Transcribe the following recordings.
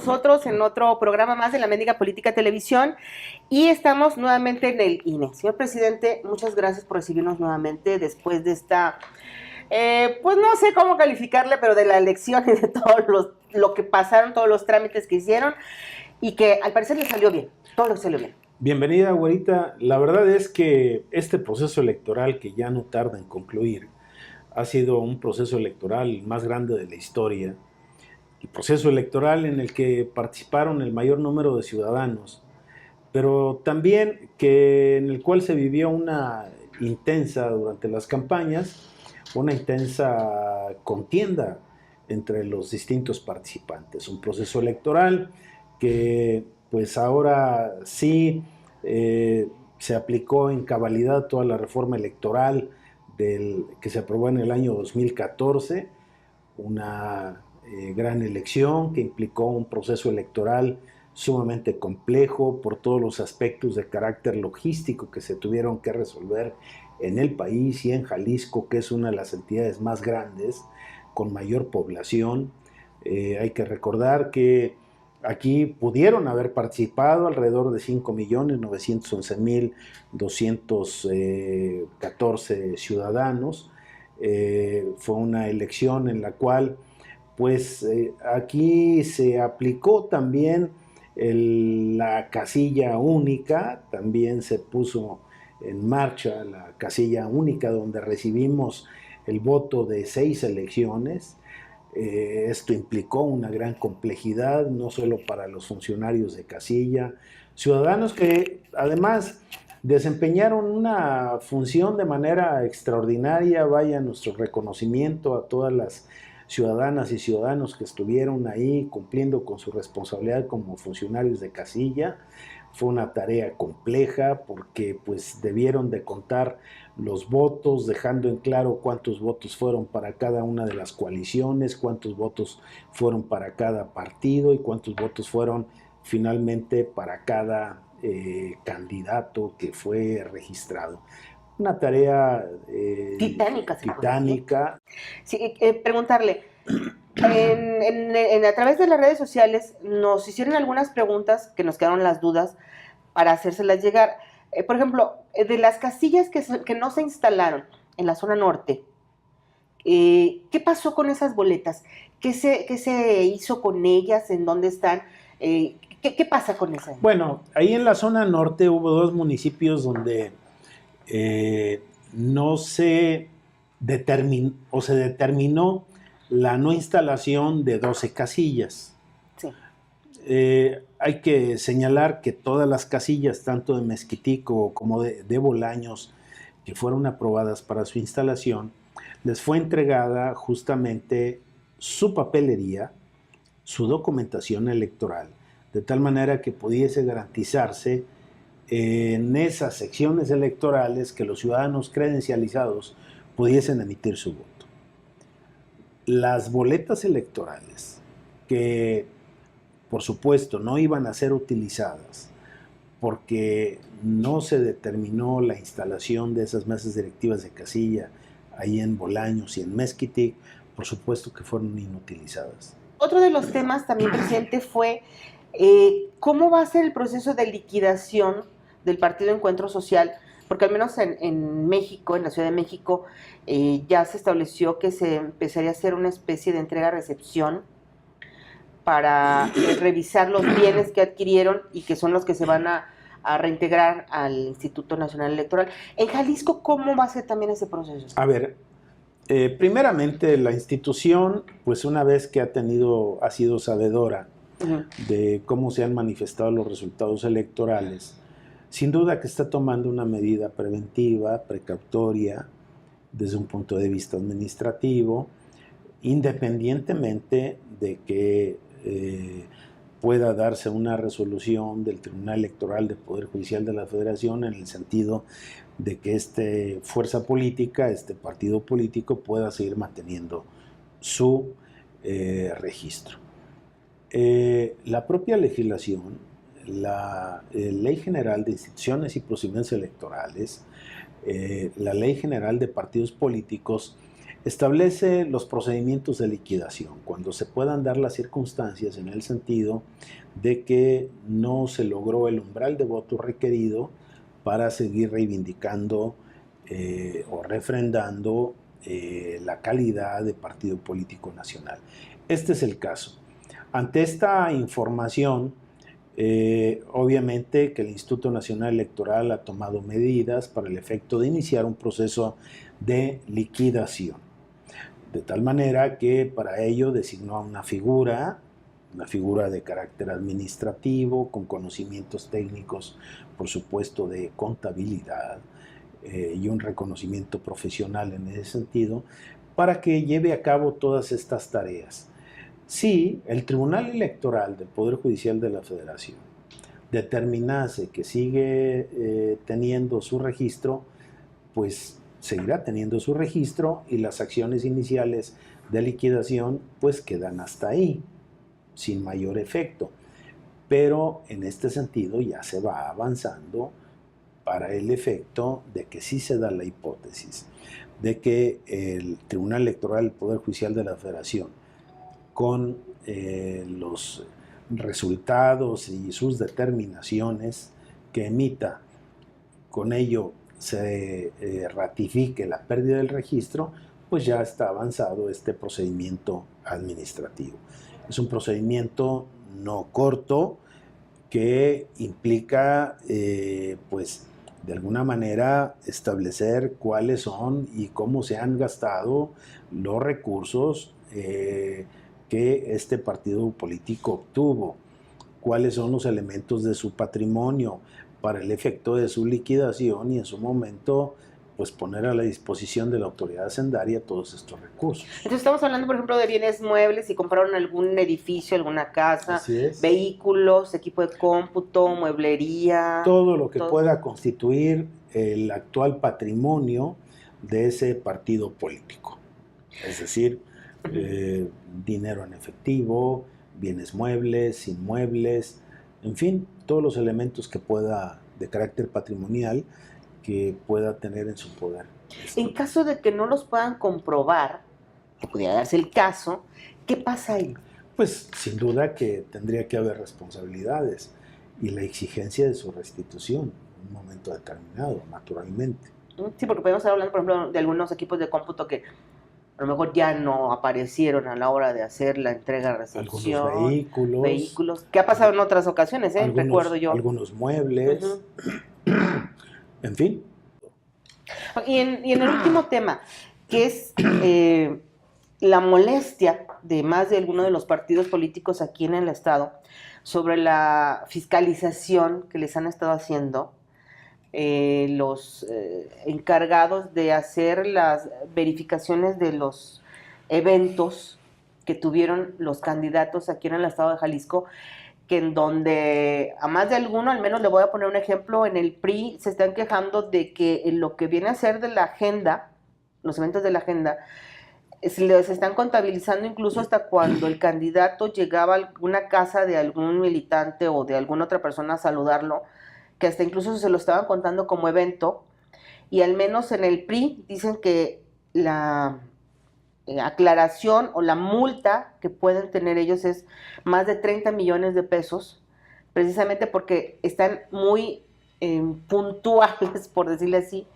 nosotros en otro programa más de la Mendiga Política Televisión y estamos nuevamente en el INE. Señor presidente, muchas gracias por recibirnos nuevamente después de esta, pues no sé cómo calificarle, pero de la elección y de lo que pasaron, todos los trámites que hicieron y que al parecer le salió bien, todo le salió bien. Bienvenida, güerita. La verdad es que este proceso electoral, que ya no tarda en concluir, ha sido un proceso electoral más grande de la historia. El proceso electoral en el que participaron el mayor número de ciudadanos, pero también en el cual se vivió una intensa, durante las campañas, una intensa contienda entre los distintos participantes. Un proceso electoral que pues ahora sí se aplicó en cabalidad toda la reforma electoral que se aprobó en el año 2014, una gran elección que implicó un proceso electoral sumamente complejo por todos los aspectos de carácter logístico que se tuvieron que resolver en el país y en Jalisco, que es una de las entidades más grandes, con mayor población. Hay que recordar que aquí pudieron haber participado alrededor de 5.911.214 ciudadanos. Fue una elección en la cual pues aquí se aplicó también la casilla única, también se puso en marcha la casilla única donde recibimos el voto de 6 elecciones. Esto implicó una gran complejidad, no solo para los funcionarios de casilla, ciudadanos que además desempeñaron una función de manera extraordinaria. Vaya nuestro reconocimiento a todas las ciudadanas y ciudadanos que estuvieron ahí cumpliendo con su responsabilidad como funcionarios de casilla. Fue una tarea compleja porque pues debieron de contar los votos, dejando en claro cuántos votos fueron para cada una de las coaliciones, cuántos votos fueron para cada partido y cuántos votos fueron finalmente para cada candidato que fue registrado. Una tarea titánica. Sí, preguntarle, a través de las redes sociales nos hicieron algunas preguntas que nos quedaron las dudas para hacérselas llegar. Por ejemplo, de las casillas que no se instalaron en la zona norte, ¿qué pasó con esas boletas? ¿Qué se hizo con ellas? ¿En dónde están? ¿Qué pasa con esas? Bueno, ahí en la zona norte hubo 2 municipios donde no se determinó o se determinó la no instalación de 12 casillas. Sí. Hay que señalar que todas las casillas, tanto de Mezquitico como de Bolaños, que fueron aprobadas para su instalación, les fue entregada justamente su papelería, su documentación electoral, de tal manera que pudiese garantizarse en esas secciones electorales que los ciudadanos credencializados pudiesen emitir su voto. Las boletas electorales, que por supuesto no iban a ser utilizadas porque no se determinó la instalación de esas mesas directivas de casilla ahí en Bolaños y en Mezquitic, por supuesto que fueron inutilizadas. Otro de los temas también, presidente, fue cómo va a ser el proceso de liquidación del Partido Encuentro Social, porque al menos en México, en la Ciudad de México, ya se estableció que se empezaría a hacer una especie de entrega-recepción para revisar los bienes que adquirieron y que son los que se van a reintegrar al Instituto Nacional Electoral. En Jalisco, ¿cómo va a ser también ese proceso? A ver, primeramente la institución, pues una vez que ha sido sabedora de cómo se han manifestado los resultados electorales, sin duda que está tomando una medida preventiva, precautoria, desde un punto de vista administrativo, independientemente de que pueda darse una resolución del Tribunal Electoral del Poder Judicial de la Federación en el sentido de que esta fuerza política, este partido político, pueda seguir manteniendo su registro. La propia legislación, la Ley General de Instituciones y Procedimientos Electorales, la Ley General de Partidos Políticos, establece los procedimientos de liquidación cuando se puedan dar las circunstancias en el sentido de que no se logró el umbral de voto requerido para seguir reivindicando o refrendando la calidad de partido político nacional. Este es el caso. Ante esta información, obviamente que el Instituto Nacional Electoral ha tomado medidas para el efecto de iniciar un proceso de liquidación, de tal manera que para ello designó a una figura de carácter administrativo, con conocimientos técnicos, por supuesto, de contabilidad y un reconocimiento profesional en ese sentido, para que lleve a cabo todas estas tareas. Si el Tribunal Electoral del Poder Judicial de la Federación determinase que sigue teniendo su registro, pues seguirá teniendo su registro y las acciones iniciales de liquidación pues quedan hasta ahí, sin mayor efecto. Pero en este sentido ya se va avanzando para el efecto de que sí se da la hipótesis de que el Tribunal Electoral del Poder Judicial de la Federación, con los resultados y sus determinaciones que emita, con ello se ratifique la pérdida del registro, pues ya está avanzado este procedimiento administrativo. Es un procedimiento no corto que implica, pues, de alguna manera establecer cuáles son y cómo se han gastado los recursos que este partido político obtuvo, cuáles son los elementos de su patrimonio para el efecto de su liquidación y en su momento pues poner a la disposición de la autoridad hacendaria todos estos recursos. Entonces estamos hablando, por ejemplo, de bienes muebles, si compraron algún edificio, alguna casa, vehículos, equipo de cómputo, mueblería. Todo lo que pueda constituir el actual patrimonio de ese partido político. Es decir, dinero en efectivo, bienes muebles, inmuebles, en fin, todos los elementos que pueda, de carácter patrimonial, que pueda tener en su poder. En caso de que no los puedan comprobar, que pudiera darse el caso, ¿qué pasa ahí? Pues sin duda que tendría que haber responsabilidades y la exigencia de su restitución en un momento determinado, naturalmente. Sí, porque podemos estar hablando, por ejemplo, de algunos equipos de cómputo que a lo mejor ya no aparecieron a la hora de hacer la entrega-recepción. Algunos vehículos. ¿Qué ha pasado en otras ocasiones? Recuerdo yo. Algunos muebles. En fin. Y en el último tema, que es la molestia de más de alguno de los partidos políticos aquí en el estado sobre la fiscalización que les han estado haciendo los encargados de hacer las verificaciones de los eventos que tuvieron los candidatos aquí en el estado de Jalisco, que en donde a más de alguno, al menos le voy a poner un ejemplo, en el PRI se están quejando de que en lo que viene a ser de la agenda, los eventos de la agenda, les están contabilizando incluso hasta cuando el candidato llegaba a alguna casa de algún militante o de alguna otra persona a saludarlo, que hasta incluso se lo estaban contando como evento, y al menos en el PRI dicen que la aclaración o la multa que pueden tener ellos es más de 30 millones de pesos, precisamente porque están muy puntuales, por decirle así,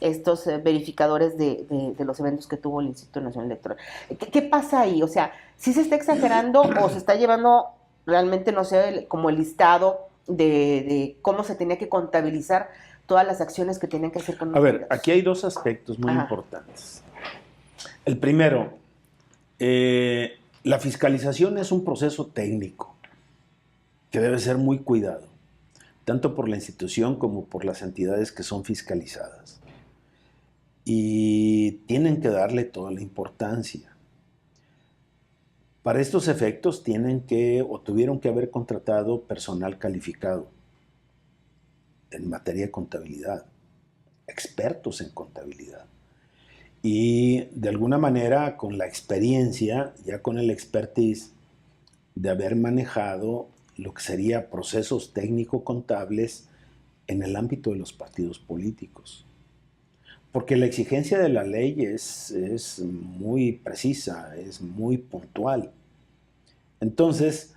estos verificadores de los eventos que tuvo el Instituto Nacional Electoral. ¿Qué pasa ahí? O sea, ¿sí se está exagerando o se está llevando realmente, no sé, como el listado de cómo se tenía que contabilizar todas las acciones que tenían que hacer con los candidatos? Aquí hay dos aspectos muy importantes. El primero, la fiscalización es un proceso técnico que debe ser muy cuidado, tanto por la institución como por las entidades que son fiscalizadas. Y tienen que darle toda la importancia. Para estos efectos tuvieron que haber contratado personal calificado en materia de contabilidad, expertos en contabilidad. Y de alguna manera con la experiencia, ya con el expertise de haber manejado lo que sería procesos técnico-contables en el ámbito de los partidos políticos. Porque la exigencia de la ley es muy precisa, es muy puntual. Entonces,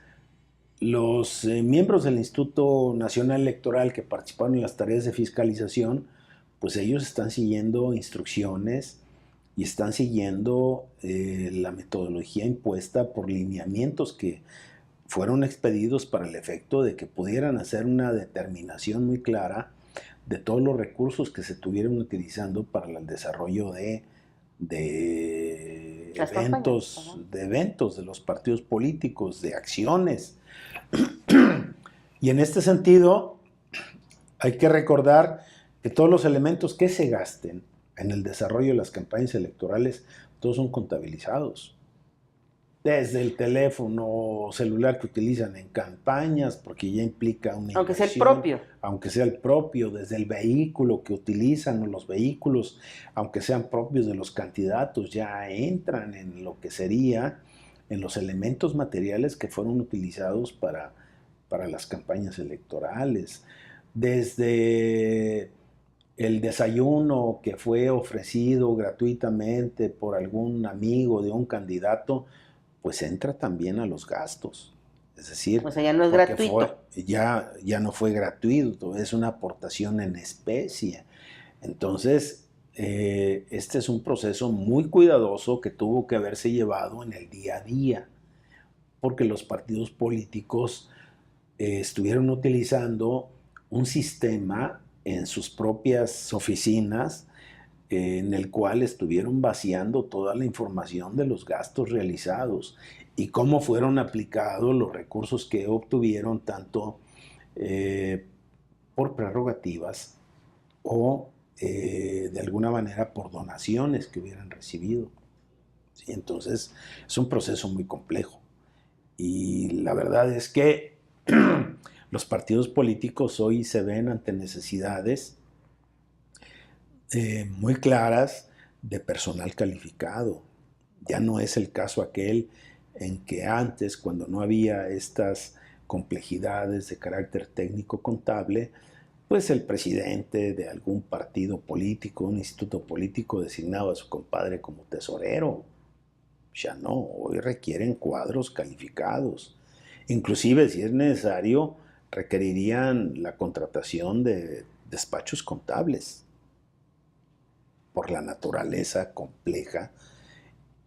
los miembros del Instituto Nacional Electoral que participaron en las tareas de fiscalización, pues ellos están siguiendo instrucciones y están siguiendo la metodología impuesta por lineamientos que fueron expedidos para el efecto de que pudieran hacer una determinación muy clara de todos los recursos que se estuvieron utilizando para el desarrollo de eventos de los partidos políticos, de acciones. Y en este sentido, hay que recordar que todos los elementos que se gasten en el desarrollo de las campañas electorales, todos son contabilizados. Desde el teléfono celular que utilizan en campañas, porque ya implica una aunque inversión, sea el propio. Aunque sea el propio, desde el vehículo que utilizan, o los vehículos, aunque sean propios de los candidatos, ya entran en lo que sería, en los elementos materiales que fueron utilizados para las campañas electorales. Desde el desayuno que fue ofrecido gratuitamente por algún amigo de un candidato, pues entra también a los gastos. Es decir, o sea, ya no es gratuito. Ya no fue gratuito, es una aportación en especie. Entonces, este es un proceso muy cuidadoso que tuvo que haberse llevado en el día a día, porque los partidos políticos estuvieron utilizando un sistema en sus propias oficinas en el cual estuvieron vaciando toda la información de los gastos realizados y cómo fueron aplicados los recursos que obtuvieron tanto por prerrogativas o de alguna manera por donaciones que hubieran recibido. ¿Sí? Entonces es un proceso muy complejo y la verdad es que los partidos políticos hoy se ven ante necesidades muy claras de personal calificado. Ya no es el caso aquel en que antes, cuando no había estas complejidades de carácter técnico contable, pues el presidente de algún partido político, un instituto político, designaba a su compadre como tesorero. Ya no, hoy requieren cuadros calificados. Inclusive, si es necesario, requerirían la contratación de despachos contables por la naturaleza compleja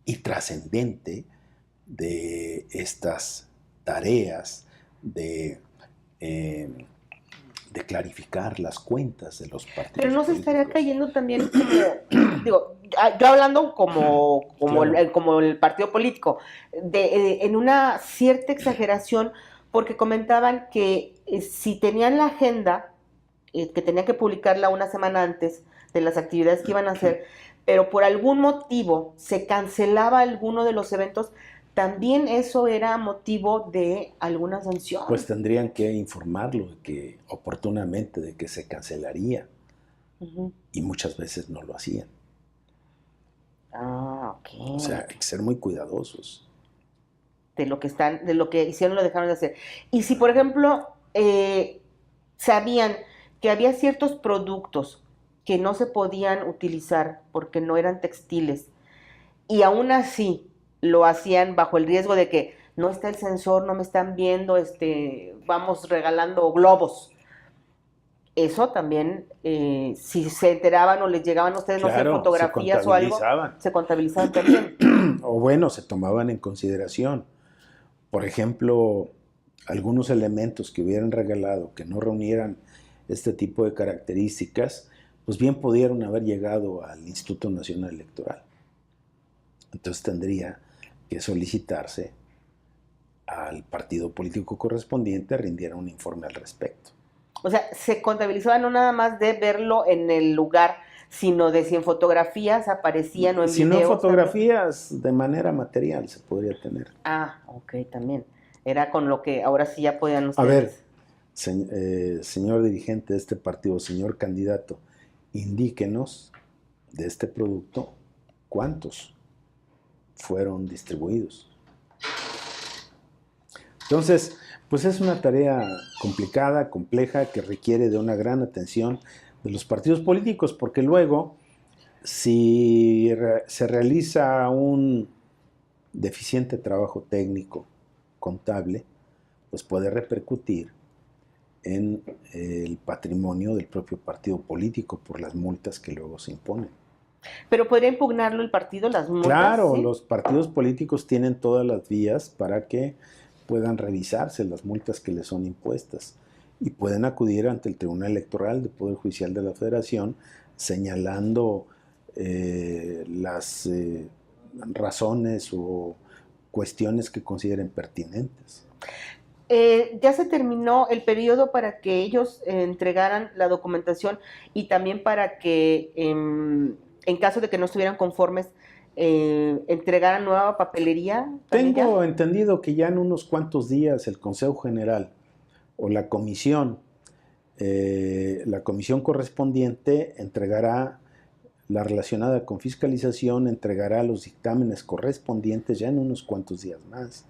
y trascendente de estas tareas de clarificar las cuentas de los partidos. Pero no se estaría cayendo también como, digo, yo hablando como claro, el partido político, en una cierta exageración, porque comentaban que si tenían la agenda, que tenían que publicarla una semana antes de las actividades que iban a hacer, pero por algún motivo se cancelaba alguno de los eventos, también eso era motivo de alguna sanción. Pues tendrían que informarlo oportunamente de que se cancelaría. Uh-huh. Y muchas veces no lo hacían. Ah, ok. O sea, hay que ser muy cuidadosos. De lo que hicieron, lo dejaron de hacer. Y si, por ejemplo, sabían que había ciertos productos que no se podían utilizar porque no eran textiles, y aún así lo hacían bajo el riesgo de que no está el sensor, no me están viendo, vamos regalando globos. Eso también, si se enteraban o les llegaban a ustedes, claro, no sé, fotografías o algo, se contabilizaban también. O bueno, se tomaban en consideración. Por ejemplo, algunos elementos que hubieran regalado que no reunieran este tipo de características, pues bien pudieron haber llegado al Instituto Nacional Electoral. Entonces tendría que solicitarse al partido político correspondiente rindiera un informe al respecto. O sea, se contabilizaba no nada más de verlo en el lugar, sino de si en fotografías aparecían o en videos. Si no en fotografías, también de manera material se podría tener. Ah, ok, también. Era con lo que ahora sí ya podían ustedes. A ver, señor dirigente de este partido, señor candidato, indíquenos de este producto cuántos fueron distribuidos. Entonces, pues es una tarea complicada, compleja, que requiere de una gran atención de los partidos políticos, porque luego Si se realiza un deficiente trabajo técnico, contable, pues puede repercutir en el patrimonio del propio partido político por las multas que luego se imponen. Pero podría impugnarlo el partido, las multas. Claro, ¿sí? los partidos políticos tienen todas las vías para que puedan revisarse las multas que les son impuestas y pueden acudir ante el Tribunal Electoral del Poder Judicial de la Federación señalando las razones o cuestiones que consideren pertinentes. Ya se terminó el periodo para que ellos entregaran la documentación y también para que, en caso de que no estuvieran conformes, entregaran nueva papelería. Tengo entendido que ya en unos cuantos días el Consejo General o la comisión correspondiente entregará la relacionada con fiscalización, entregará los dictámenes correspondientes ya en unos cuantos días más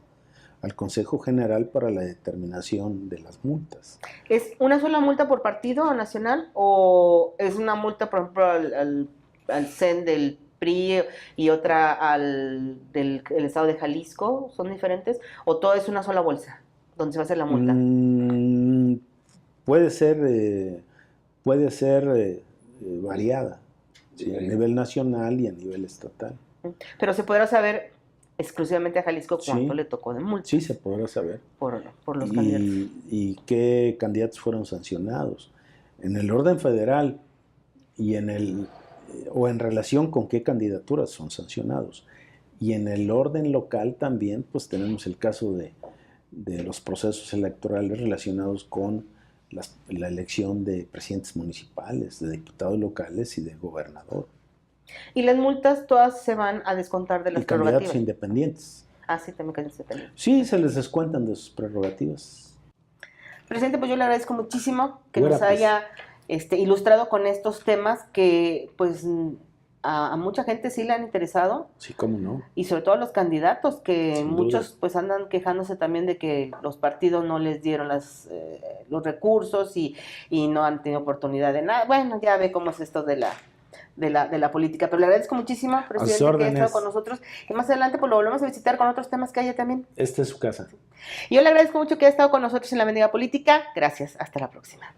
al Consejo General para la determinación de las multas. ¿Es una sola multa por partido nacional o es una multa, por ejemplo, al CEN del PRI y otra al del estado de Jalisco? ¿Son diferentes? ¿O todo es una sola bolsa donde se va a hacer la multa? Puede ser variada, sí, a nivel nacional y a nivel estatal. Pero se podrá saber exclusivamente a Jalisco cuánto le tocó de multa. Sí, se podrá saber. Por los candidatos. Y qué candidatos fueron sancionados. En el orden federal y en relación con qué candidaturas son sancionados. Y en el orden local también, pues tenemos el caso de los procesos electorales relacionados con la elección de presidentes municipales, de diputados locales y de gobernador. Y las multas todas se van a descontar de las prerrogativas. Candidatos independientes. Ah, sí, también candidatos independientes. Sí, se les descuentan de sus prerrogativas. Presidente, pues yo le agradezco muchísimo que nos haya ilustrado con estos temas que pues a mucha gente sí le han interesado. Sí, cómo no. Y sobre todo a los candidatos, que Sin muchos duda. pues andan quejándose también de que los partidos no les dieron los recursos y no han tenido oportunidad de nada. Bueno, ya ve cómo es esto de la política, pero le agradezco muchísimo, presidente, que haya estado con nosotros, y más adelante pues lo volvemos a visitar con otros temas que haya también. Esta es su casa. Y yo le agradezco mucho que haya estado con nosotros en La Mendiga Política. Gracias, hasta la próxima.